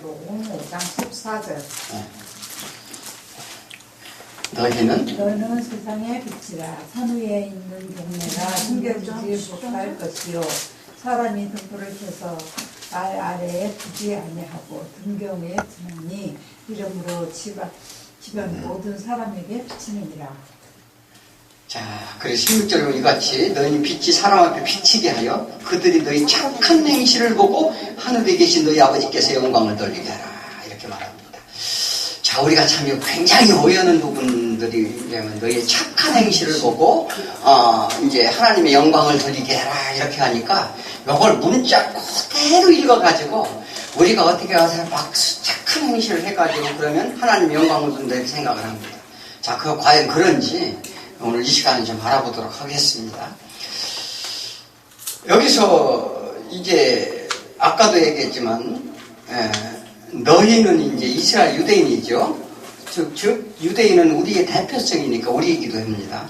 마지막으로 5장 14절. 너희는 세상의 빛이라. 산 위에 있는 동네가 숨겨지지 못할 것이요 사람이 등불을 켜서 알 아래에 두지 아니하고 등경에 두나니 이름으로 집안 모든 사람에게 비치느니라. 자, 그래서 16절에 이같이 너희는 빛이 사람 앞에 비치게 하여 그들이 너희 착한 행실을 보고 하늘에 계신 너희 아버지께서 영광을 돌리게 하라. 이렇게 말합니다. 자, 우리가 참 굉장히 오해하는 부분들이 너희의 착한 행실을 보고 이제 하나님의 영광을 돌리게 하라 이렇게 하니까 이걸 문자 그대로 읽어가지고 우리가 어떻게 해서 막 착한 행실을 해가지고 그러면 하나님의 영광을 돌린다 이렇게 생각을 합니다. 자, 그거 과연 그런지 오늘 이 시간에 좀 알아보도록 하겠습니다. 여기서 이제 아까도 얘기했지만 너희는 이제 이스라엘 유대인이죠. 즉 유대인은 우리의 대표성이니까 우리이기도 합니다.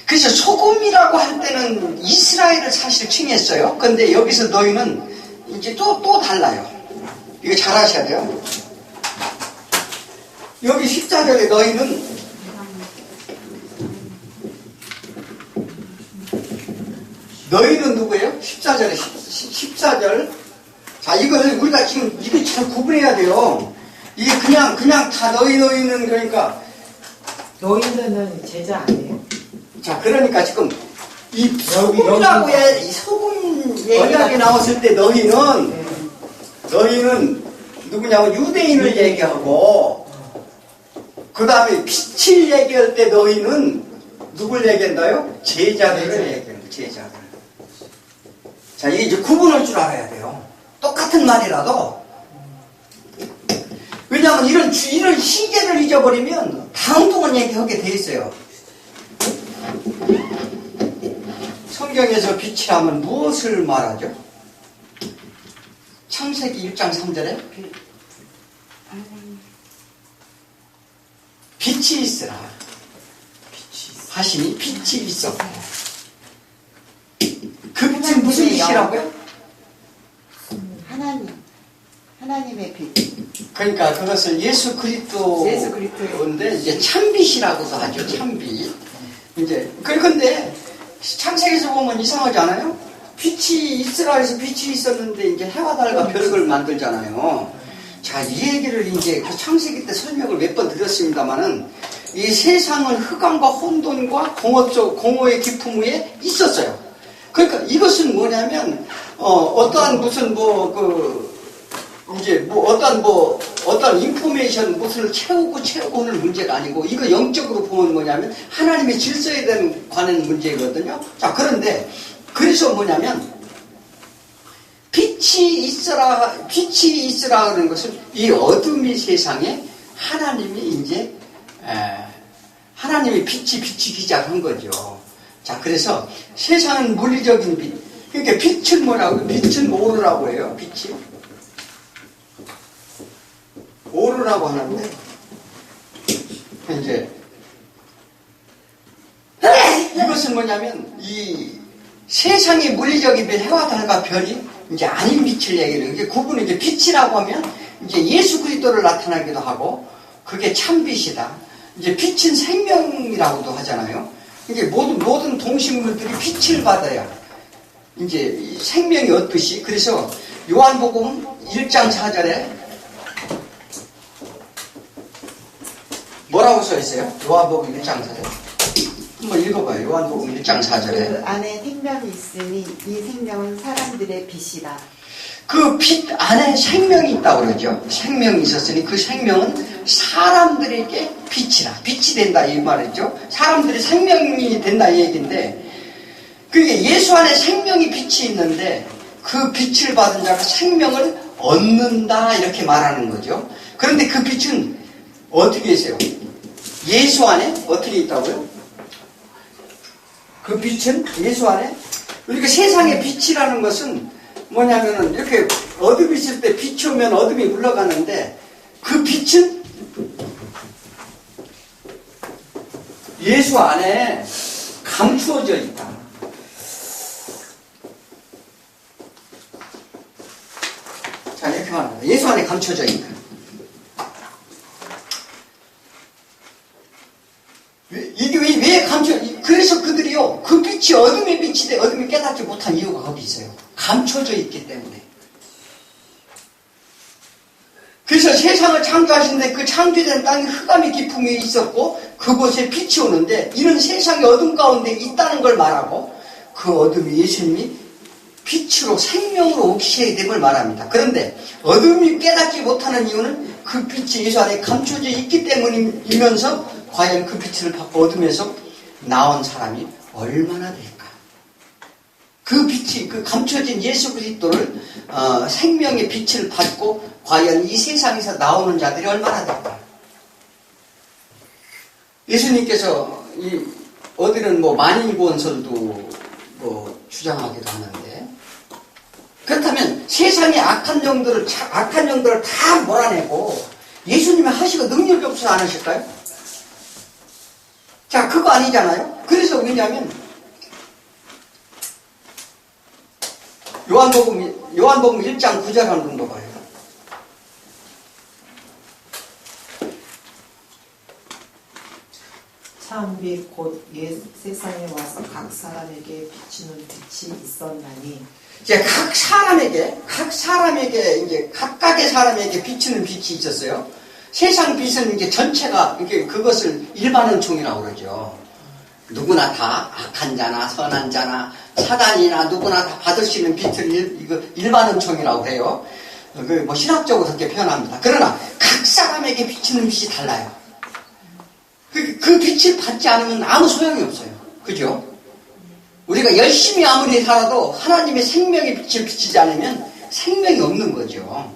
그래서 소금이라고 할 때는 이스라엘을 사실 칭했어요. 근데 여기서 너희는 이제 또 달라요. 이거 잘 아셔야 돼요. 여기 14절에 너희는 누구예요? 14절. 자, 이걸 우리가 지금 이게 잘 구분해야 돼요. 이게 그냥 다 너희는 그러니까. 너희는 제자 아니에요? 자, 그러니까 지금 이 소금이라고 해, 이 소금 얘기가 나왔을 때 너희는 누구냐고 유대인을 얘기하고, 그 다음에 빛을 얘기할 때 너희는 누굴 얘기한다요? 제자들을 얘기합니다. 제자들. 자, 이게 이제 구분할 줄 알아야 돼요. 똑같은 말이라도. 왜냐하면 이런 시계를 잊어버리면 다음 동안 얘기하게 돼 있어요. 성경에서 빛이라면 무엇을 말하죠? 창세기 1장 3절에 빛이 있으라 하시니 빛이 있었고, 그 빛은 무슨 빛이라고요? 하나님의 빛. 그러니까 그것은 예수 그리스도인데 이제 참빛이라고도 하죠. 참빛. 이제 그런데 창세기에서 보면 이상하지 않아요? 빛이 이스라엘에서 빛이 있었는데 이제 해와 달과 별을 만들잖아요. 자, 이 얘기를 이제 그 창세기 때 설명을 몇 번 드렸습니다만은 이 세상은 흑암과 혼돈과 공허의 기품 위에 있었어요. 그러니까 이것은 뭐냐면 어떠한 무슨 어떤 인포메이션 무엇을 채우고 하는 문제가 아니고, 이거 영적으로 보면 뭐냐면 하나님의 질서에 관한 문제거든요. 자, 그런데 그래서 뭐냐면 빛이 있으라 하는 것은 이 어둠의 세상에 하나님의 빛이 비치기 시작한 거죠. 자, 그래서 세상은 물리적인 빛. 그러니까 빛은 뭐라고? 빛은 오르라고 해요. 빛이 오르라고 하는데, 이제 이것은 뭐냐면 이 세상의 물리적인 빛, 해와 달과 별이 이제 아닌 빛을 얘기해요. 이게 구분이 이제 빛이라고 하면 이제 예수 그리스도를 나타나기도 하고, 그게 참빛이다. 이제 빛은 생명이라고도 하잖아요. 이게 모든 동식물들이 빛을 받아야 이제 생명이 얻듯이. 그래서 요한복음 1장 4절에 뭐라고 써있어요? 요한복음 1장 4절. 한번 읽어봐요. 요한복음 1장 4절에. 그 안에 생명이 있으니 이 생명은 사람들의 빛이다. 그 빛 안에 생명이 있다고 그러죠. 생명이 있었으니 그 생명은 사람들에게 빛이라. 빛이 된다 이 말이죠. 사람들이 생명이 된다 이 얘기인데, 그게 예수 안에 생명이 빛이 있는데 그 빛을 받은 자가 생명을 얻는다 이렇게 말하는 거죠. 그런데 그 빛은 어떻게 있어요? 예수 안에 어떻게 있다고요? 그 빛은 예수 안에? 그러니까 세상의 빛이라는 것은 뭐냐면은 이렇게 어둠이 있을 때 빛이 오면 어둠이 물러가는데, 그 빛은 예수 안에 감추어져 있다. 자, 이렇게 말합니다. 예수 안에 감춰져 있다. 이게 왜 감춰? 그래서 그들이요, 그 빛이 어둠의 빛이 돼, 어둠이 깨닫지 못한 이유가 거기 있어요. 감춰져 있기 때문에. 그래서 세상을 창조하시는데 그 창조된 땅에 흑암의 기품이 있었고 그곳에 빛이 오는데 이런 세상의 어둠 가운데 있다는 걸 말하고 그 어둠이 예수님이 빛으로 생명으로 오시게 됨을 말합니다. 그런데 어둠이 깨닫지 못하는 이유는 그 빛이 예수 안에 감춰져 있기 때문이면서 과연 그 빛을 받고 어둠에서 나온 사람이 얼마나 될까? 그 빛이, 그 감춰진 예수 그리스도를 생명의 빛을 받고 과연 이 세상에서 나오는 자들이 얼마나 될까? 예수님께서 어디는 뭐 만인구원설도 뭐 주장하기도 하는데, 그렇다면 세상의 악한 영들을 다 몰아내고 예수님이 하시고 능력이 없어서 안 하실까요? 자, 그거 아니잖아요. 그래서 왜냐하면 요한복음 1장 9절 한 정도 봐요. 참빛 곧 세상에 와서 각 사람에게 비추는 빛이 있었나니. 이제 각 사람에게 이제 각각의 사람에게 비추는 빛이 있었어요. 세상 빛은 이제 전체가 이게 그것을 일반은총이라고 그러죠. 누구나 다 악한 자나 선한 자나 사단이나 누구나 다 받을 수 있는 빛을 일반은총이라고 해요. 뭐 신학적으로 그렇게 표현합니다. 그러나 각 사람에게 비추는 빛이 달라요. 그 빛을 받지 않으면 아무 소용이 없어요. 그죠? 우리가 열심히 아무리 살아도 하나님의 생명의 빛을 비치지 않으면 생명이 없는 거죠.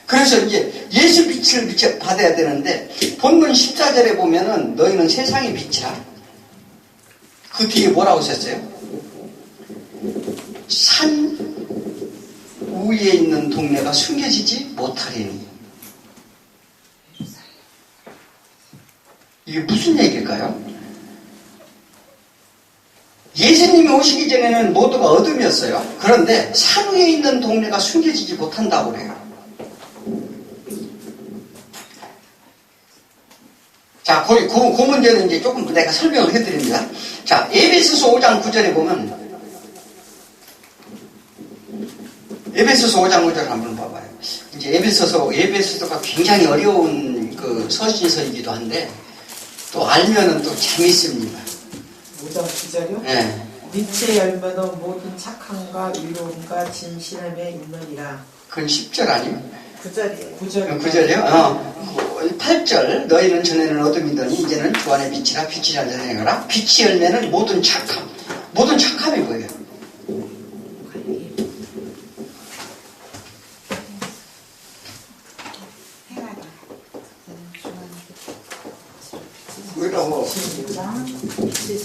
그래서 이제 예수 빛을 받아야 되는데 본문 14절에 보면은 너희는 세상의 빛이라. 그 뒤에 뭐라고 썼어요? 산 위에 있는 동네가 숨겨지지 못하리니. 이게 무슨 얘기일까요? 예수님이 오시기 전에는 모두가 어둠이었어요. 그런데 산 위에 있는 동네가 숨겨지지 못한다고 그래요. 자, 그 문제는 이제 조금 내가 설명을 해드립니다. 자, 에베소서 5장 9절에 보면, 에베소서 5장 9절 한번 봐봐요. 이제 에베소서가 굉장히 어려운 그 서신서이기도 한데, 또 알면은 또 재밌습니다. 5장 9절이요? 네. 빛의 열매는 모든 착함과 의로움과 진실함에 있느니라. 그건 10절 아니에요? 9절이에요. 9절이요? 8절. 너희는 전에는 어둠이더니 이제는 주 안의 빛이라. 빛이 잘 되느니라. 빛의 열매는 모든 착함. 모든 착함이 뭐예요? 그러고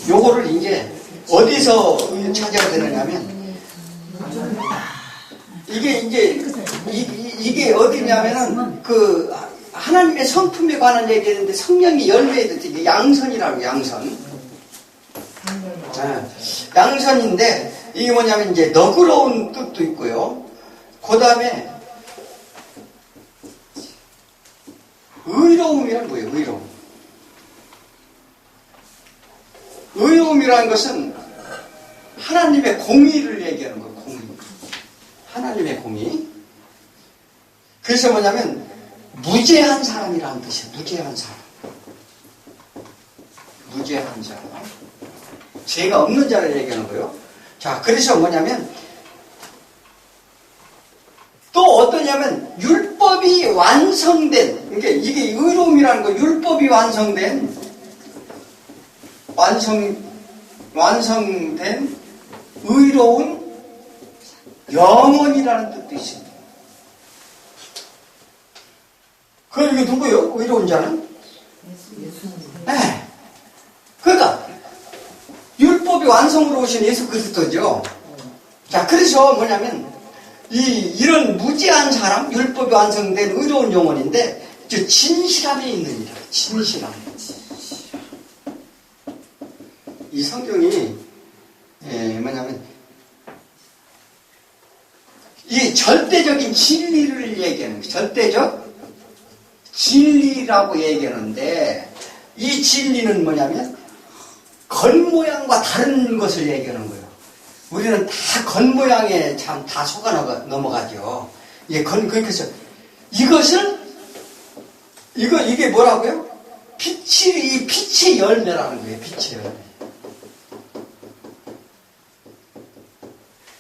요거를 이제 어디서 찾아야 되느냐면 이게 어디냐면은 그 하나님의 성품에 관한 얘기했는데 성령이 열매에 되게 양선이라고 양선. 양선인데 이게 뭐냐면 이제 너그러운 뜻도 있고요. 그 다음에 의로움이란 뭐예요? 의로움. 의로움이라는 것은 하나님의 공의를 얘기하는 거예요. 공의. 하나님의 공의. 그래서 뭐냐면 무죄한 사람이라는 뜻이에요. 무죄한 사람. 무죄한 사람. 죄가 없는 자를 얘기하는 거예요. 자, 그래서 뭐냐면 또 어떠냐면 율법이 완성된, 그러니까 이게 의로움이라는 거, 율법이 완성된 의로운 영혼이라는 뜻도 있습니다. 그럼 이게 누구예요? 의로운 자는? 네. 그러니까 율법이 완성으로 오신 예수 그리스도죠. 자, 그래서 뭐냐면 이런 무지한 사람, 율법이 완성된 의로운 영혼인데 진실함에 있느니라. 진실함. 이 성경이 뭐냐면 이 절대적인 진리를 얘기하는 거예요. 절대적 진리라고 얘기하는데 이 진리는 뭐냐면 겉모양과 다른 것을 얘기하는 거예요. 우리는 다 겉모양에 참 다 속아 넘어가죠. 예, 그래서 이것을 이게 뭐라고요? 이 빛의 열매라는 거예요. 빛의 열매.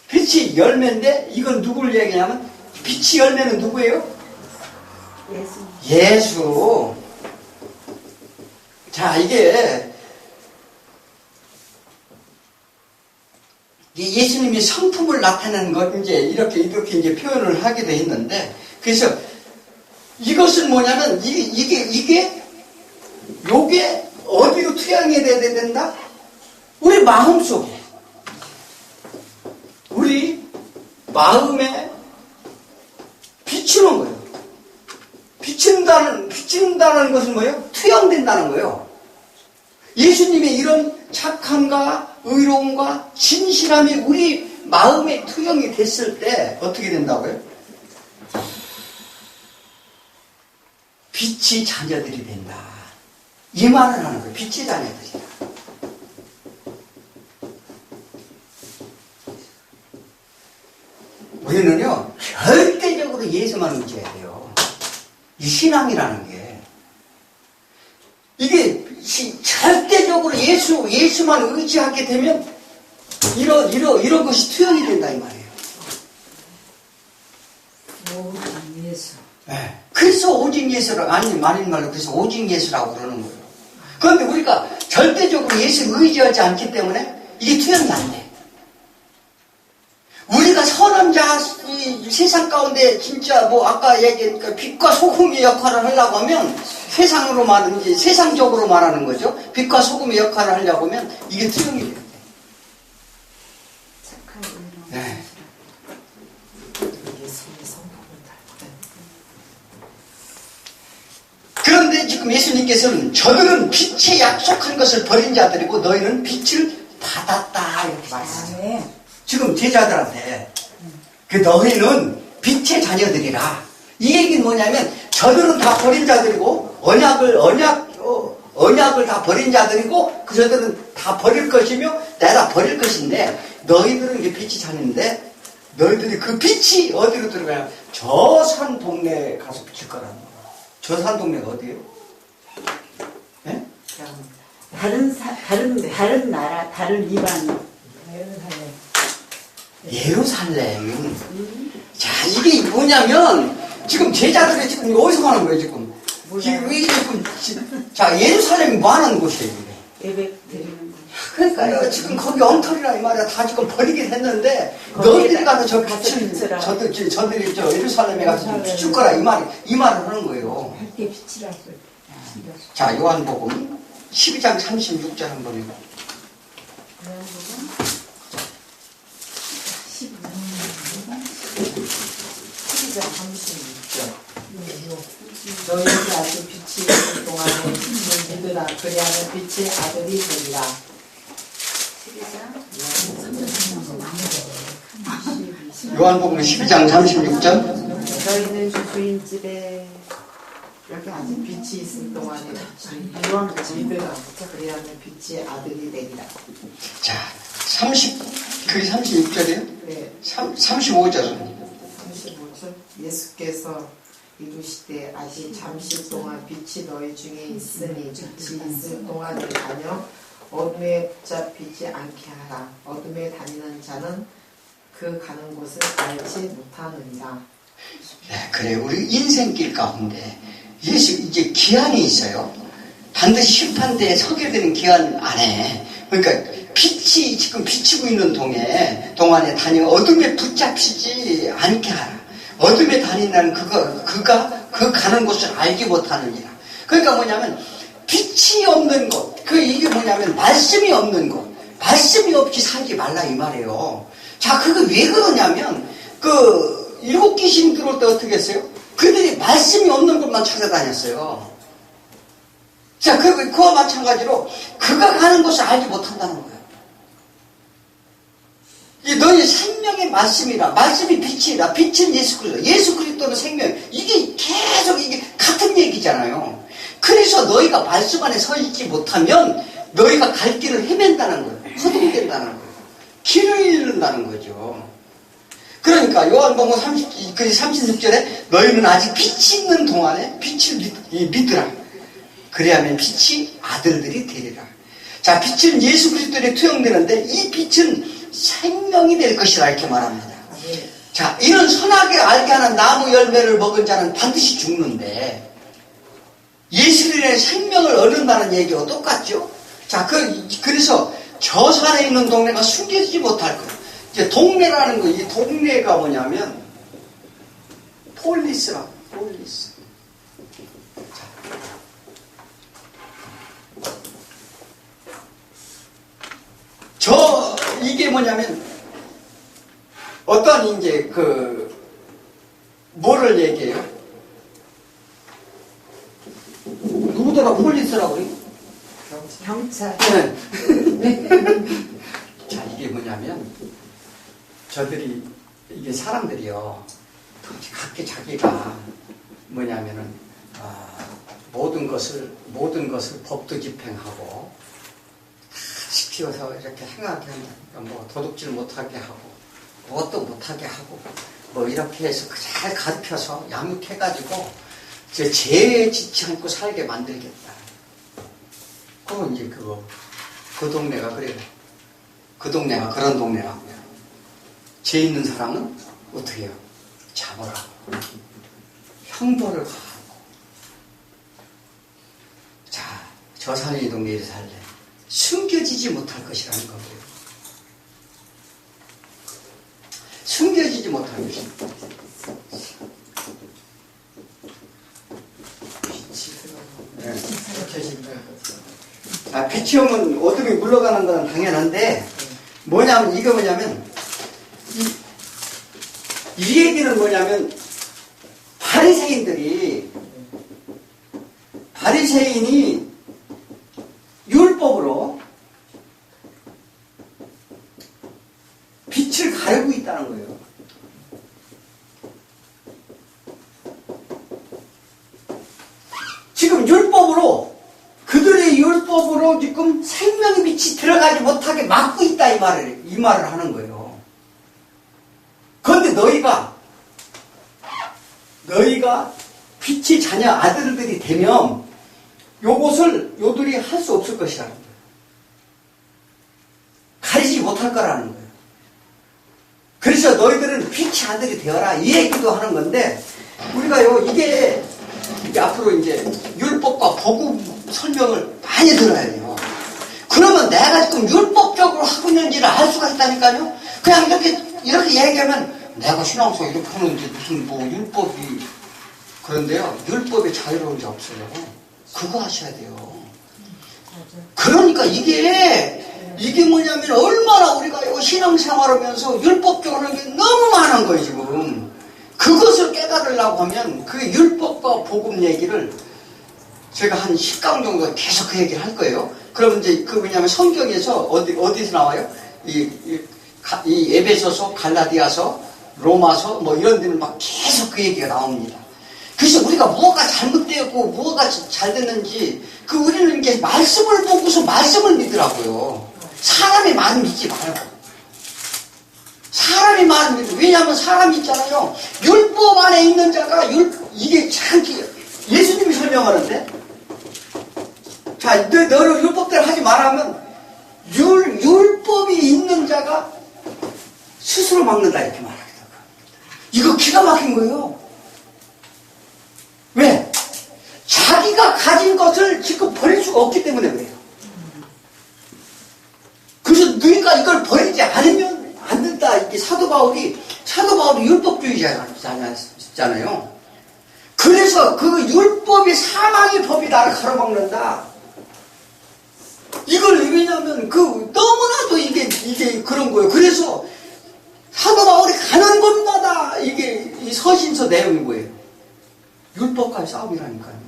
빛이 열매인데 이건 누구를 얘기하냐면 빛이 열매는 누구예요? 예수. 자, 이게 예수님이 성품을 나타내는 것 이제 이렇게 이제 표현을 하게 돼 있는데 그래서 이것은 뭐냐면 요게 어디로 투영이 돼야 된다? 우리 마음 속에. 우리 마음에 비추는 거예요. 비춘다는 것은 뭐예요? 투영된다는 거예요. 예수님의 이런 착함과 의로움과 진실함이 우리 마음에 투영이 됐을 때 어떻게 된다고요? 빛이 자녀들이 된다. 이 말을 하는 거예요. 빛이 자녀들이다. 우리는요, 절대적으로 예수만 의지해야 돼요. 이 신앙이라는 게. 이게 절대적으로 예수만 의지하게 되면, 이런 것이 투영이 된다, 이 말이에요. 오직 예수. 네. 그래서 오직 예수라고, 아니, 말인 말로 그래서 오직 예수라고 그러는 거예요. 그런데 우리가 절대적으로 예수 의지하지 않기 때문에 이게 투영이 안 돼. 우리가 선한 자, 이 세상 가운데 진짜 뭐 아까 얘기한 빛과 소금의 역할을 하려고 하면 세상으로 말하는 세상적으로 말하는 거죠. 빛과 소금의 역할을 하려고 하면 이게 투영이 돼요. 네. 예수님의 성품을 닮았다. 그런데 지금 예수님께서는 저들은 빛에 약속한 것을 버린 자들이고 너희는 빛을 받았다 이렇게 말씀하세요. 아멘. 지금 제자들한테 그 너희는 빛의 자녀들이라. 이 얘기는 뭐냐면 저들은 다 버린 자들이고 언약을 다 버린 자들이고 그 저들은 다 버릴 것이며 내가 버릴 것인데 너희들은 이게 빛이 자녀인데 너희들이 그 빛이 어디로 들어가냐? 저 산 동네에 가서 비칠 거라는 거야. 저 산 동네가 어디예요? 네? 다른 나라, 다른 이방. 예루살렘. 자, 이게 뭐냐면, 지금 제자들이 지금 이거 어디서 가는 거예요, 지금? 자, 예루살렘이 뭐 하는 곳이에요, 이게? 예배 드리는 그러니까요, 지금 거기 엉터리라 이 말이야. 다 지금 버리긴 했는데, 너희들이 가서 저 빛을, 저들이 저 예루살렘에 가서 비출 거라, 이 말을 하는 거예요. 밝게 빛이라서. 자, 요한복음 12장 36절 한번 읽어. 요한복음 12장 36절. 너희가 아직 빛이 있는 동안에 빛을 믿으라. 그리하면 빛의 아들이 되리라. 12장 요한복음 12장 36절. 너희는 주인집에 여기 아직 빛이 있을 동안에 믿으라. 그리하면 빛의 아들이 되리라. 자, 그게 36절이에요? 네. 35절. 35절. 예수께서 이르시되 아직 잠시 동안 빛이 너희 중에 있으니 빛이 있을 동안에 다녀 어둠에 붙잡히지 않게 하라. 어둠에 다니는 자는 그 가는 곳을 알지 못하느니라. 네, 그래요. 우리 인생길 가운데 예수 이제 기한이 있어요. 반드시 심판대에 서게 되는 기한 안에, 그러니까 빛이 지금 비치고 있는 동안에 다녀 어둠에 붙잡히지 않게 하라. 어둠에 다니는 그가 그 가는 곳을 알지 못하느니라. 그러니까 뭐냐면 빛이 없는 곳, 이게 뭐냐면 말씀이 없는 곳, 말씀이 없이 살지 말라 이 말이에요. 자, 그거 왜 그러냐면 일곱 귀신 들어올 때 어떻게 했어요? 그들이 말씀이 없는 곳만 찾아다녔어요. 자, 그와 마찬가지로 그가 가는 곳을 알지 못한다는 거예요. 이 너희 생명의 말씀이라. 말씀이 빛이라. 빛은 예수 그리스도. 예수 그리스도는 생명. 이게 계속 이게 같은 얘기잖아요. 그래서 너희가 말씀 안에 서 있지 못하면 너희가 갈 길을 헤맨다는 거예요. 허둥댄다는 거예요. 길을 잃는다는 거죠. 그러니까 요한복음 36절에 너희는 아직 빛이 있는 동안에 빛을 믿으라. 그래야만 빛이 아들들이 되리라. 자, 빛은 예수 그리스도에 투영되는데 이 빛은 생명이 될 것이라 이렇게 말합니다. 자, 이런 선하게 알게 하는 나무 열매를 먹은 자는 반드시 죽는데 예수의 생명을 얻는다는 얘기와 똑같죠? 자, 그래서 저 산에 있는 동네가 숨겨지지 못할 거예요. 이제 동네라는 거, 이 동네가 뭐냐면 폴리스라, 폴리스. 이게 뭐냐면 어떤 이제 뭐를 얘기해요? 누구더라 폴리스라고 그래? 경찰. 네. 자, 이게 뭐냐면 이게 사람들이요 각기 자기가 뭐냐면은 모든 것을 법도 집행하고 다 시키어서 이렇게 행하게 한다. 뭐 도둑질 못하게 하고 무엇도 못하게 하고 뭐 이렇게 해서 잘 가르쳐서 양육해가지고 죄에 지치 않고 살게 만들겠다. 그건 이제 그 동네가 그래요. 그 동네가 그런 동네라고요. 죄 있는 사람은 어떻게 해요? 잡아라. 형벌을 가하고. 자, 저 산에 이 동네에 살래. 숨겨지지 못할 것이라는 거고요. 숨겨지지 못할 것입니다. 네. 빛이 오면 어둠이 물러가는 건 당연한데 이거 뭐냐면 이 얘기는 뭐냐면 바리새인이 율법으로 빛을 가리고 있다는 거예요. 지금 그들의 율법으로 지금 생명의 빛이 들어가지 못하게 막고 있다 이 말을 하는 거예요. 그런데 너희가 빛의 자녀 아들들이 되면 요들이 할 수 없을 것이라는 거예요. 가리지 못할 거라는 거예요. 그래서 너희들은 빛의 아들이 되어라 이 얘기도 하는 건데 우리가요 이게 앞으로 이제 율법과 복음 설명을 많이 들어야 돼요. 그러면 내가 지금 율법적으로 하고 있는지를 알 수가 있다니까요. 그냥 이렇게 얘기하면 내가 신앙서 이렇게 하는데 무슨 율법이 그런데요. 율법에 자유로운 게 없어요. 그거 하셔야 돼요. 그러니까 이게 뭐냐면 얼마나 우리가 신앙생활하면서 율법적으로 하는 게 너무 많은 거예요 지금. 그것을 깨달으려고 하면 그 율법과 복음 얘기를 제가 한 10강 정도 계속 그 얘기를 할 거예요. 그러면 이제 왜냐면 성경에서 어디서 나와요? 이 에베소서, 갈라디아서, 로마서 뭐 이런 데는 막 계속 그 얘기가 나옵니다. 그래서 우리가 무엇가 잘못되었고 무엇가 잘 됐는지 우리는 이게 말씀을 보고서 말씀을 믿으라고요. 사람의 말 믿지 말고. 사람이 말을 믿어. 왜냐하면 사람이 있잖아요. 율법 안에 있는 자가 이게 참 예수님이 설명하는데 자, 너를 율법대로 하지 말라면 율법이 있는 자가 스스로 막는다 이렇게 말하겠다. 이거 기가 막힌 거예요. 왜? 자기가 가진 것을 지금 버릴 수가 없기 때문에 그래요. 그래서 너희가 이걸 버리지 않으면 안 된다. 이게 사도 바울이 율법주의자잖아요. 그래서 그 율법이 사망의 법이 나를 가로막는다. 이걸 왜냐면 너무나도 이게 그런 거예요. 그래서 사도 바울이 가는 곳마다 이게 이 서신서 내용이 뭐예요? 율법과의 싸움이라니까요.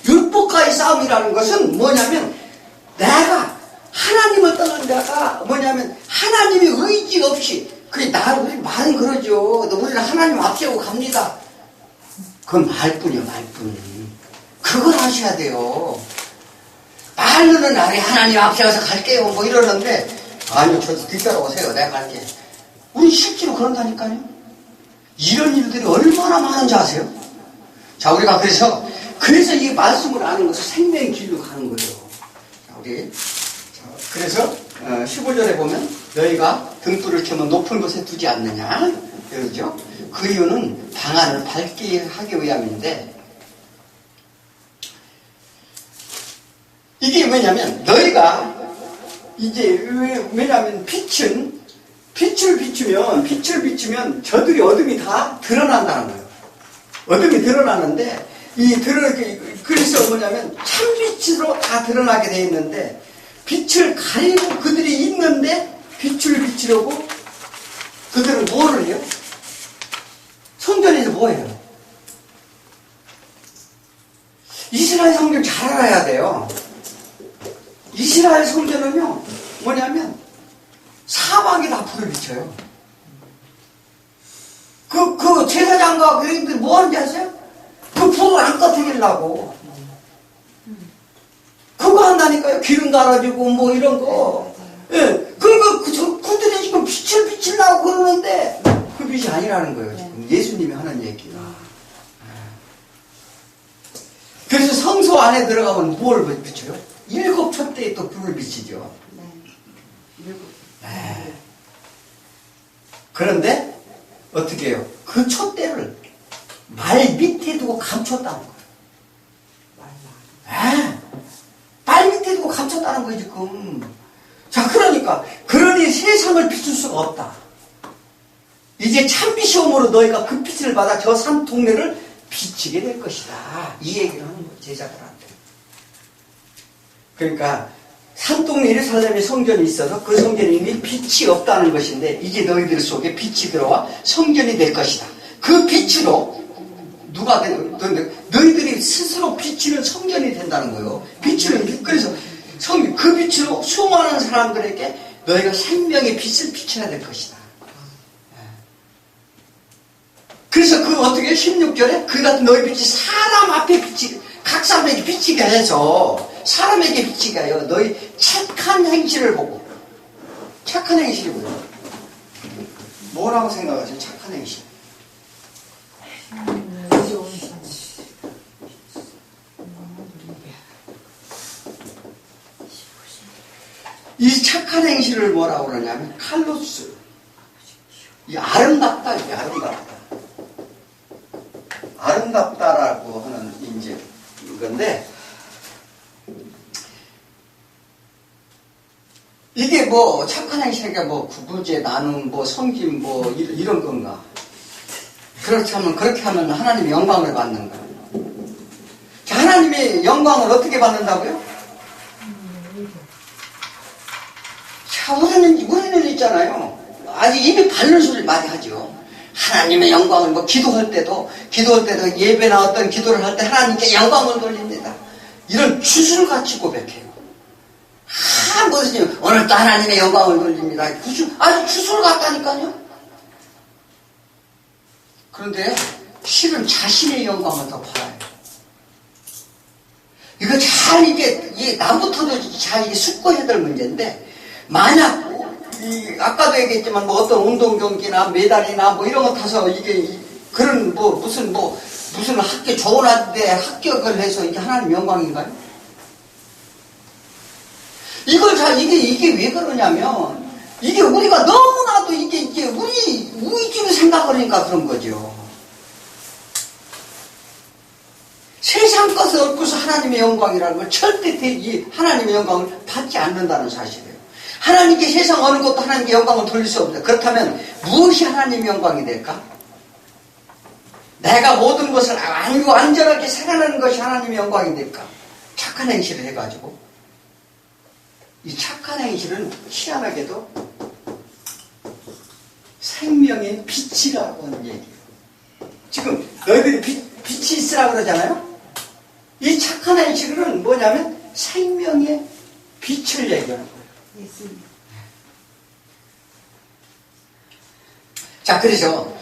율법과의 싸움이라는 것은 뭐냐면 내가 하나님을 떠난 자가 뭐냐면 하나님의 의지 없이 우리 말은 그러죠. 우리는 하나님 앞세우고 갑니다. 그건 말뿐이요, 말뿐. 그걸 하셔야 돼요. 말로는 나를 하나님 앞세워서 갈게요 뭐 이러는데 아니요, 저 뒤따라오세요. 내가 갈게. 우리 실제로 그런다니까요. 이런 일들이 얼마나 많은지 아세요? 자, 우리가 그래서 이 말씀을 아는 것은 생명의 길로 가는 거예요. 자, 우리 그래서 15절에 보면 너희가 등불을 켜면 높은 곳에 두지 않느냐 그러죠. 그 이유는 방안을 밝게 하기 위함인데 이게 왜냐면 너희가 이제 왜냐면 빛을 비추면 저들이 어둠이 다 드러난다는 거예요. 어둠이 드러나는데 그래서 뭐냐면 참빛으로 다 드러나게 돼 있는데 빛을 가리고 그들이 있는데 빛을 비추려고 그들은 뭐를 해요? 성전에서 뭐 해요? 이스라엘 성전 잘 알아야 돼요. 이스라엘 성전은요 뭐냐면 사방에 다 불을 비춰요. 그 제사장과 교인들이 뭐 하는지 아세요? 그 불을 안 꺼뜨리려고 그거 한다니까요. 기름 갈아주고 뭐 이런 거. 예. 그들이 지금 빛을 비치려고 그러는데 그 빛이 아니라는 거예요. 지금 예수님이 하는 얘기가. 그래서 성소 안에 들어가면 뭘 비춰요? 7 촛대에 또 불을 비치죠. 네. 그런데 어떻게 해요? 그 촛대를 말 밑에 두고 감췄다는 거예요. 네. 말 밑에 두고 감췄다는 거예요, 지금. 자, 그러니 세상을 비출 수가 없다. 이제 참빛이 오므로 너희가 그 빛을 받아 저 산 동네를 비치게 될 것이다. 이 얘기를 하는 거예요, 제자들한테. 그러니까 산동네 예루살렘에 성전이 있어서 그 성전에 이미 빛이 없다는 것인데 이제 너희들 속에 빛이 들어와 성전이 될 것이다. 그 빛으로 누가 너희들이 스스로 비치는 성전이 된다는 거예요. 비치는 빛. 그래서 그 빛으로 수많은 사람들에게 너희가 생명의 빛을 비춰야 될 것이다. 그래서 어떻게 16절에 그 같은 너희 빛이 사람 앞에 각 사람에게 비치게 해서 사람에게 비치게 하여 너희 착한 행실을 보고 착한 행실이 뭐예요? 뭐라고 생각하세요? 착한 행실. 이 착한 행실을 뭐라고 그러냐면 칼로스. 이 아름답다, 이게 아름답다. 아름답다라고 하는 이제 이건데 이게 뭐 착한 행실이니까 뭐 구구제 나눔 뭐 섬김 뭐 이런 건가? 그렇게 하면 하나님의 영광을 받는가? 하나님의 영광을 어떻게 받는다고요? 자, 우리는 있잖아요. 아직 입에 바른 소리를 많이 하죠. 하나님의 영광을 뭐 기도할 때도 예배나 어떤 기도를 할 때 하나님께 영광을 돌립니다. 이런 주술같이 고백해요. 무슨 오늘 또 하나님의 영광을 돌립니다. 아주 주술 같다니까요. 그런데 실은 자신의 영광을 더 팔아요. 이거 잘 이게 나부터도 잘 이게 숙고해야 될 문제인데 만약 아까도 얘기했지만 뭐 어떤 운동 경기나 메달이나 뭐 이런 거 타서 이게 그런 무슨 학교 좋은 학교에 합격을 해서 이게 하나님 영광인가요? 이게 왜 그러냐면 이게 우리가 너무나도 이게 우리 위주로 생각을 하니까 그런 거죠. 세상 것을 얻고서 하나님의 영광이라는 걸 절대 이 하나님의 영광을 받지 않는다는 사실이에요. 하나님께 세상 어느 것도 하나님께 영광을 돌릴 수 없다. 그렇다면 무엇이 하나님의 영광이 될까? 내가 모든 것을 알고 안전하게 살아가는 것이 하나님의 영광이 될까? 착한 행실을 해가지고 이 착한 행실은 희한하게도 생명의 빛이라고 하는 얘기예요. 지금 너희들이 빛이 있으라고 그러잖아요. 이 착한 행실은 뭐냐면 생명의 빛을 얘기하는 거예요. 예수님. 자, 그래서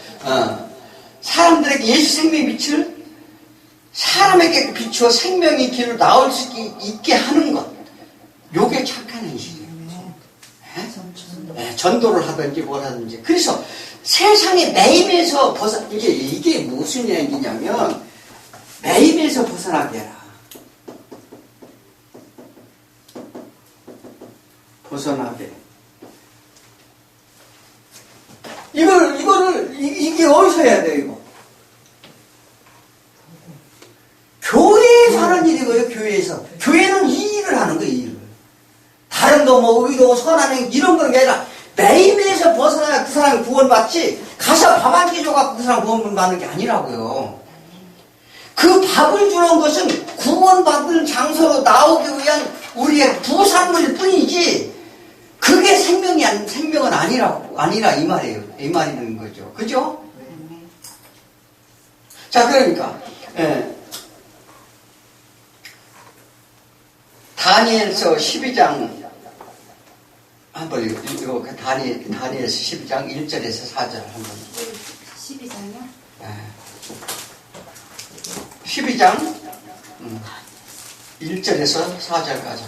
사람들에게 예수 생명의 빛을 사람에게 비추어 생명의 길로 나올 수 있게 하는 것, 요게 착한 행실이에요. 네, 전도를 하든지 뭘 하든지. 그래서 세상의 매임에서 이게 무슨 얘기냐면 매임에서 벗어나게 해라. 벗어나게. 이게 어디서 해야 돼요, 이거? 교회에서 하는 일이고요, 교회에서. 교회는 이 일을 하는 거예요, 이 일을. 다른 거 뭐, 의로, 선한 이런 건 게 아니라, 매임에서 벗어나야 그 사람이 구원받지, 가서 밥 한 끼 줘갖고 그 사람 구원받는 게 아니라고요. 그 밥을 주는 것은 구원받을 장소로 나오기 위한 우리의 부산물일 뿐이지, 그게 생명은 아니라 이 말이에요. 이 말이는 거죠. 그죠? 자, 그러니까, 다니엘서 12장, 한번 이거 다니엘서 12장 1절에서 4절 한번. 12장이요? 12장 1절에서 4절까지.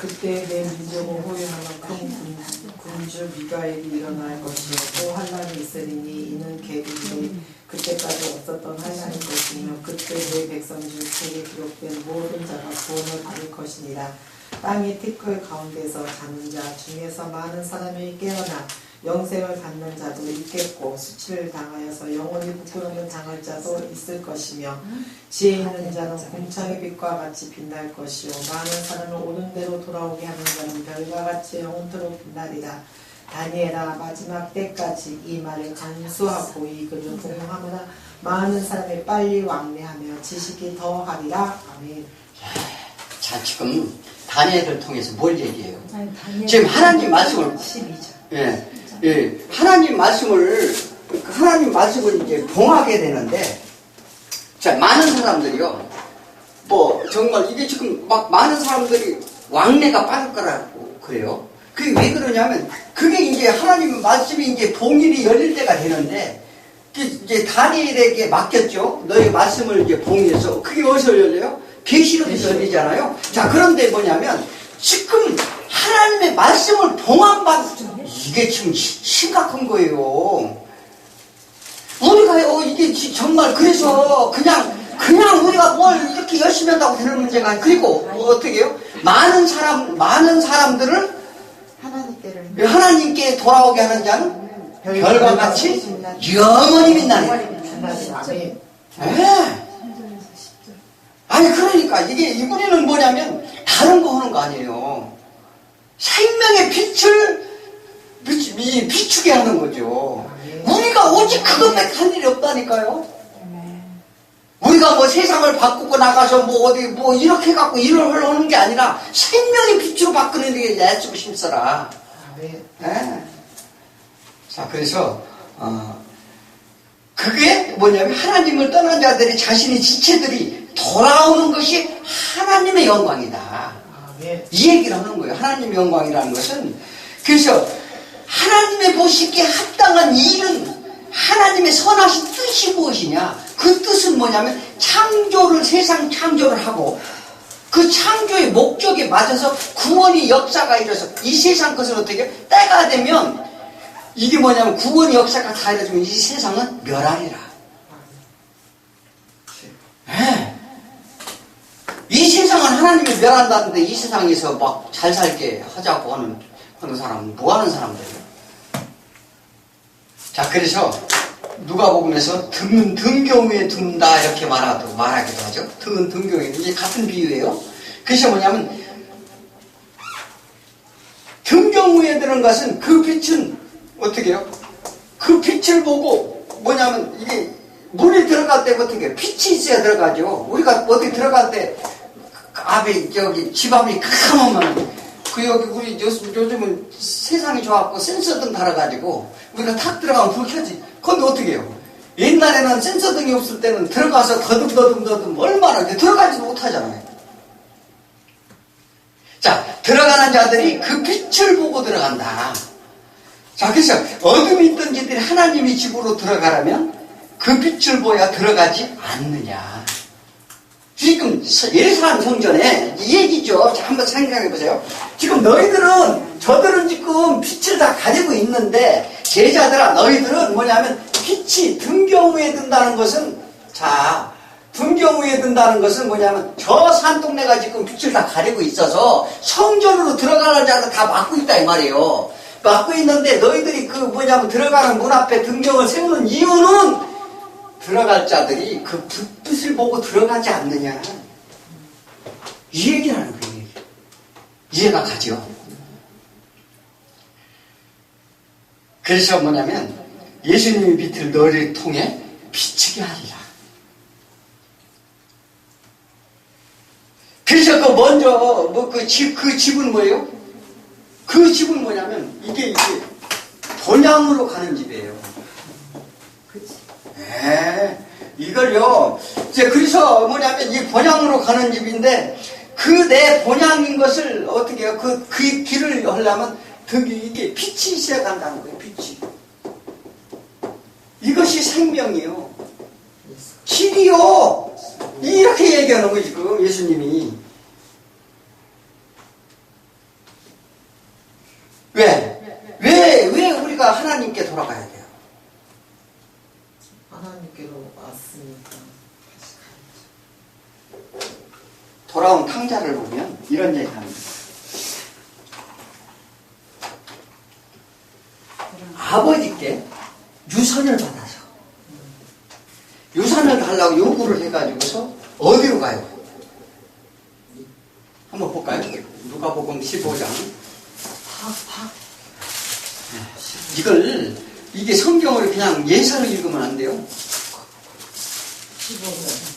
그때 내 민족을 호위하는 큰 군주 미가엘이 일어날 것이요 또 환란이 있으리니 이는 계급이 그때까지 없었던 환란인 것이며 그때 내 백성 중 책에 기록된 모든 자가 구원을 받을 것이니라. 땅의 티끌 가운데서 자는 자 중에서 많은 사람이 깨어나 영생을 갖는 자도 있겠고 수치를 당하여서 영원히 부끄러움을 당할 자도 있을 것이며 지혜 있는 자는 궁창의 빛과 같이 빛날 것이요 많은 사람을 옳은 대로 돌아오게 하는 자는 별과 같이 영원토록 빛나리라. 다니엘아 마지막 때까지 이 말을 간수하고 이 글을 복용하므나 많은 사람이 빨리 왕래하며 지식이 더하리라. 아멘. 자, 지금 다니엘을 통해서 뭘 얘기해요? 지금 하나님 말씀을 12절. 하나님 말씀을 이제 봉하게 되는데, 자, 많은 사람들이요, 뭐, 정말 이게 지금 막 많은 사람들이 왕래가 빠질 거라고 그래요. 그게 왜 그러냐면, 그게 이제 하나님 말씀이 이제 봉일이 열릴 때가 되는데, 이제 다니엘에게 맡겼죠. 너의 말씀을 이제 봉해서, 그게 어디서 열려요? 계시록에서 열리잖아요. 자, 그런데 뭐냐면, 지금 하나님의 말씀을 봉함받은 이게 지금 심각한 거예요. 우리가요, 이게 정말 그래서 그냥 우리가 뭘 이렇게 열심히 한다고 되는 문제가 아니고, 그리고 어떻게 해요? 많은 사람들을 하나님께 돌아오게 하는 자는 별과 같이 영원히 빛나리라. 아니, 그러니까 이게 우리는 뭐냐면 다른 거 하는 거 아니에요. 생명의 빛을 비추게 하는 거죠. 우리가 오직 그것밖에 할 일이 없다니까요. 우리가 뭐 세상을 바꾸고 나가서 뭐 어디 뭐 이렇게 갖고 일을 하는 게 아니라 생명의 빛으로 바꾸는 게 애쓰고 힘써라. 자, 그래서 그게 뭐냐면 하나님을 떠난 자들이 자신의 지체들이 돌아오는 것이 하나님의 영광이다. 이 얘기를 하는 거예요. 하나님의 영광이라는 것은. 그래서 하나님의 보시기에 합당한 일은 하나님의 선하신 뜻이 무엇이냐? 그 뜻은 뭐냐면 세상 창조를 하고 그 창조의 목적에 맞아서 구원의 역사가 이뤄서 이 세상 것을 어떻게 해요? 때가 되면 이게 뭐냐면 구원의 역사가 다 이루어지면 이 세상은 멸하리라. 이 세상은 하나님이 멸한다는데 이 세상에서 막 잘 살게 하자고 하는 사람은 뭐 하는 사람들이에요? 자, 그래서 누가복음에서 등경위에 둔다 이렇게 말하기도 하죠. 등경위에 이게 같은 비유예요. 그래서 뭐냐면 등경위에 드는 것은 그 빛은 어떻게 해요? 그 빛을 보고 뭐냐면 이게 물이 들어갈 때 어떻게 해요? 빛이 있어야 들어가죠. 우리가 어디 들어갈 때 앞에 집 앞이 캄캄하면 여기 우리 요즘은 세상이 좋았고 센서등 달아가지고 우리가 탁 들어가면 불 켜지. 근데 어떻게 해요? 옛날에는 센서등이 없을 때는 들어가서 더듬 얼마나 들어가지도 못하잖아요. 자, 들어가는 자들이 그 빛을 보고 들어간다. 자, 그래서 어둠이 있던 자들이 하나님의 집으로 들어가려면 그 빛을 보야 들어가지 않느냐. 지금 예루살렘 성전에 이 얘기죠. 자, 한번 생각해 보세요. 지금 저들은 지금 빛을 다 가지고 있는데, 제자들아, 너희들은 뭐냐면, 빛이 등경 위에 든다는 것은, 자, 등경 위에 든다는 것은 뭐냐면, 저 산동네가 지금 빛을 다 가리고 있어서, 성전으로 들어가는 자를 다 막고 있다, 이 말이에요. 막고 있는데, 너희들이 들어가는 문 앞에 등경을 세우는 이유는, 들어갈 자들이 그 빛을 보고 들어가지 않느냐. 이 얘기를 하는 거예요. 이해가 가죠. 그래서 뭐냐면 예수님의 빛을 너희를 통해 비치게 하리라. 그래서 그 집은 뭐예요? 그 집은 뭐냐면 이게 본향으로 가는 집이에요. 이걸요, 그래서 뭐냐면 이 본향으로 가는 집인데, 그 내 본향인 것을 어떻게 해요? 그 길을 하려면 이게 빛이 있어야 간다는 거예요, 빛이. 이것이 생명이요. 길이요. 이렇게 얘기하는 거예요, 지금 예수님이. 왜 우리가 하나님께 돌아가야 돼요? 하나님께로 왔으니까 다시 가야죠. 돌아온 탕자를 보면 이런 얘기를 합니다. 아버지께 유산을 받아서 유산을 달라고 요구를 해가지고서 어디로 가요? 한번 볼까요? 누가복음 15장. 이게 성경을 그냥 예사로 읽으면 안 돼요. 15장.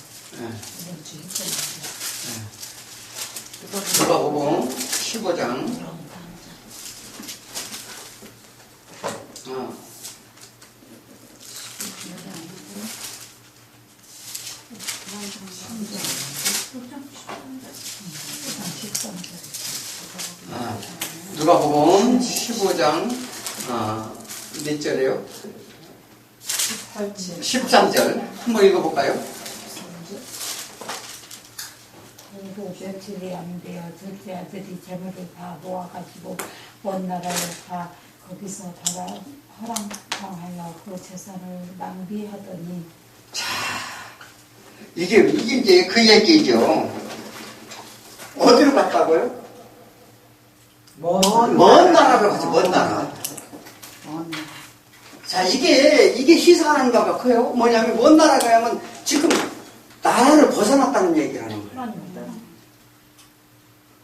누가복음 15장. 누가복음 15장 몇 절이에요? 13절 한번 읽어볼까요? 며칠이 안 되어 둘째 아들이 재물을 다 모아가지고 먼 나라에 가 거기서 허랑방하여 그 재산을 낭비하더니. 자, 이게 이제 그 얘기죠. 어디로 갔다고요? 먼 나라로 가죠. 먼 나라. 자, 이게 시사하는 바가 커요. 뭐냐면 먼 나라 가야면 지금 나라를 벗어났다는 얘기를 하는 거예요.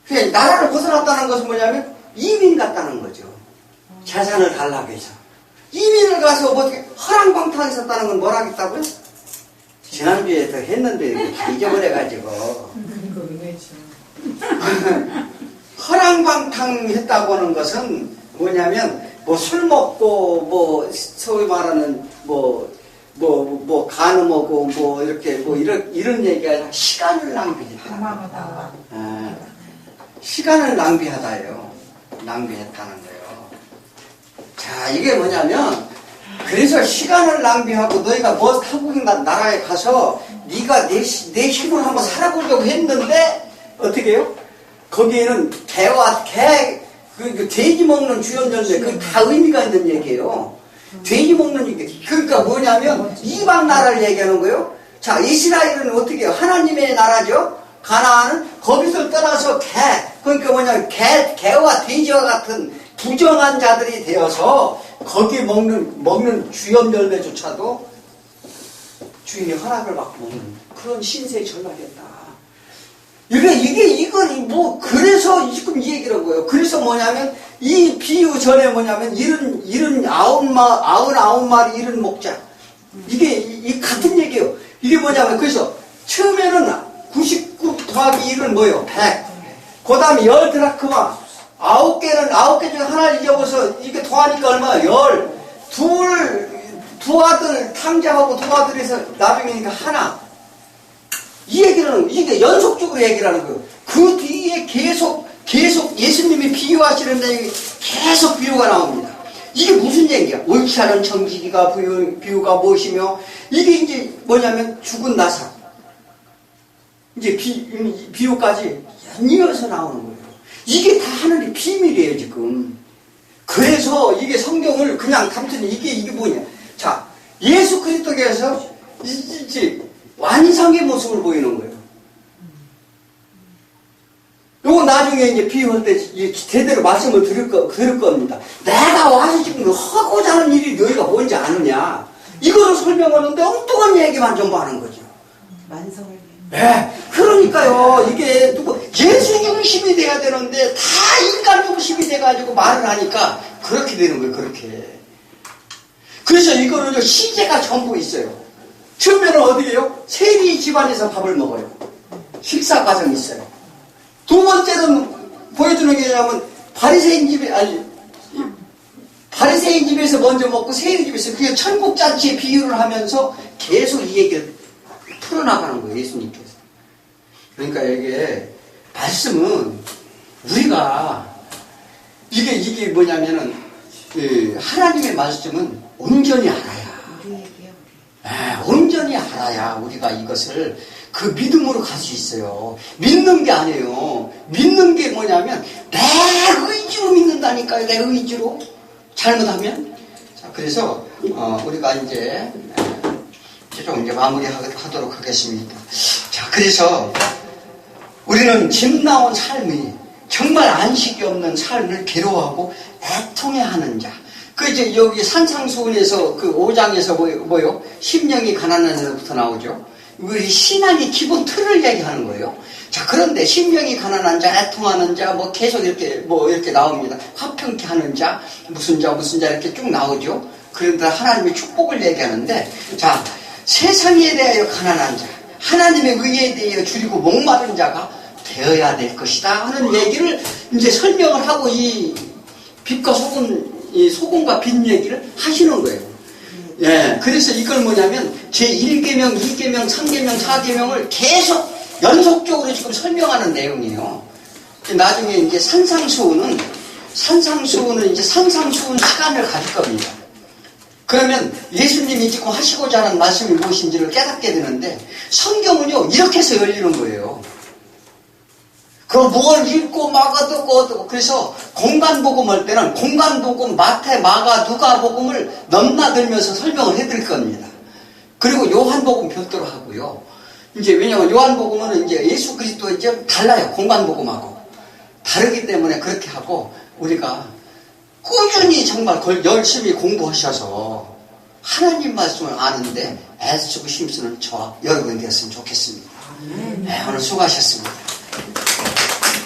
그러니까 나라를 벗어났다는 것은 뭐냐면 이민 갔다는 거죠. 재산을 달라고 해서. 이민을 가서 뭐 어떻게 허랑방탕했었다는 건 뭘 하겠다고요? 지난주에 더 했는데 다 잊어버려가지고. 허랑방탕했다고 하는 것은 뭐냐면 뭐 술 먹고 뭐 소위 말하는 뭐 간음하고 뭐 이렇게 뭐 이런 얘기가 아니라 시간을 낭비했다. 시간을 낭비하다예요. 낭비했다는 거예요. 자, 이게 뭐냐면 그래서 시간을 낭비하고 너희가 뭐 타국 나라에 가서 네가 내 힘으로 한번 살아보려고 했는데 어떻게 해요? 거기에는 그 돼지 먹는 주연절대 그 다 의미가 있는 얘기예요. 돼지 먹는 얘기. 그러니까 뭐냐면 이방 나라를 얘기하는 거예요. 자, 이스라엘은 어떻게 해요? 하나님의 나라죠. 가나안은 거기서 떠나서 그러니까 뭐냐면 개와 돼지와 같은 부정한 자들이 되어서 거기 먹는 주염열매조차도 주인의 허락을 받고 먹는 그런 신세에 전락했다. 이건 그래서 지금 이 얘기라는 거예요. 그래서 뭐냐면, 이 비유 전에 뭐냐면, 99마리 이른 목자. 이 같은 얘기예요. 이게 뭐냐면, 그래서, 처음에는 99 더하기 1은 뭐예요? 100. 그 다음에 10드라크마. 9개 중에 하나를 잊어버려서, 이게 더하니까 얼마야? 10. 두 아들, 탕자하고 두 아들에서 나중에니까 하나. 이 얘기는, 이게 연속적으로 얘기를 하는 거예요. 그 뒤에 계속 계속 예수님이 비유하시는 내용이 계속 비유가 나옵니다. 이게 무슨 얘기야? 옳지 않은 정직이가 비유가 무엇이며, 이게 이제 뭐냐면 죽은 나사. 이제 비유까지 연이어서 나오는 거예요. 이게 다 하나님의 비밀이에요, 지금. 그래서 이게 성경을 그냥 담더니 이게 뭐냐. 자, 예수 그리스도께서 이제 완성의 모습을 보이는 거예요. 요거 나중에 이제 비유할 때 제대로 말씀을 들을 겁니다. 내가 와서 지금 하고자 하는 일이 너희가 뭔지 아느냐. 이거를 설명하는데 엉뚱한 얘기만 전부 하는 거죠. 완성을. 네. 그러니까요, 이게 예수 중심이 돼야 되는데 다 인간 중심이 돼가지고 말을 하니까 그렇게 되는 거예요, 그렇게. 그래서 이거는 시제가 전부 있어요. 처음에는 어디에요? 세리 집안에서 밥을 먹어요. 식사 과정이 있어요. 두 번째는 보여주는 게 뭐냐면 바리새인 집에서 먼저 먹고 세리 집에서 그게 천국 잔치의 비유를 하면서 계속 이 얘기를 풀어나가는 거예요, 예수님께서. 그러니까 이게 말씀은 우리가 이게 뭐냐면은 하나님의 말씀은 온전히 알아야. 온전히 알아야 우리가 이것을 그 믿음으로 갈 수 있어요. 믿는 게 아니에요. 믿는 게 뭐냐면 내 의지로 믿는다니까요. 내 의지로. 잘못하면. 자, 그래서 우리가 이제 좀 이제 마무리하도록 하겠습니다. 자, 그래서 우리는 집 나온 삶이 정말 안식이 없는 삶을 괴로워하고 애통해하는 자. 그 이제 여기 산상수훈에서 그 5장에서 뭐요? 심령이 가난한 자부터 나오죠. 우리 신앙의 기본 틀을 얘기하는 거예요. 자, 그런데 심령이 가난한 자, 애통하는 자, 뭐 계속 이렇게 나옵니다. 화평케 하는 자, 무슨 자 이렇게 쭉 나오죠. 그런데 하나님의 축복을 얘기하는데, 자, 세상에 대하여 가난한 자, 하나님의 의에 대하여 줄이고 목마른 자가 되어야 될 것이다 하는 얘기를 이제 설명을 하고 이 빛과 소금과 빛 얘기를 하시는 거예요. 예, 그래서 이걸 뭐냐면 제1계명, 2계명, 3계명, 4계명을 계속 연속적으로 지금 설명하는 내용이에요. 나중에 이제 산상수훈은 이제 산상수훈 시간을 가질 겁니다. 그러면 예수님이 지금 하시고자 하는 말씀이 무엇인지를 깨닫게 되는데 성경은요 이렇게 해서 열리는 거예요. 뭘 읽고 마가 듣고 그래서 공간복음 할 때는 공간복음 마태, 마가, 누가복음을 넘나들면서 설명을 해드릴 겁니다. 그리고 요한복음 별도로 하고요. 이제 왜냐하면 요한복음은 이제 예수 그리스도 이제 달라요. 공간복음하고 다르기 때문에 그렇게 하고 우리가 꾸준히 정말 열심히 공부하셔서 하나님 말씀을 아는데 애쓰고 힘쓰는 저와 여러분이 되었으면 좋겠습니다. 네, 오늘 수고하셨습니다.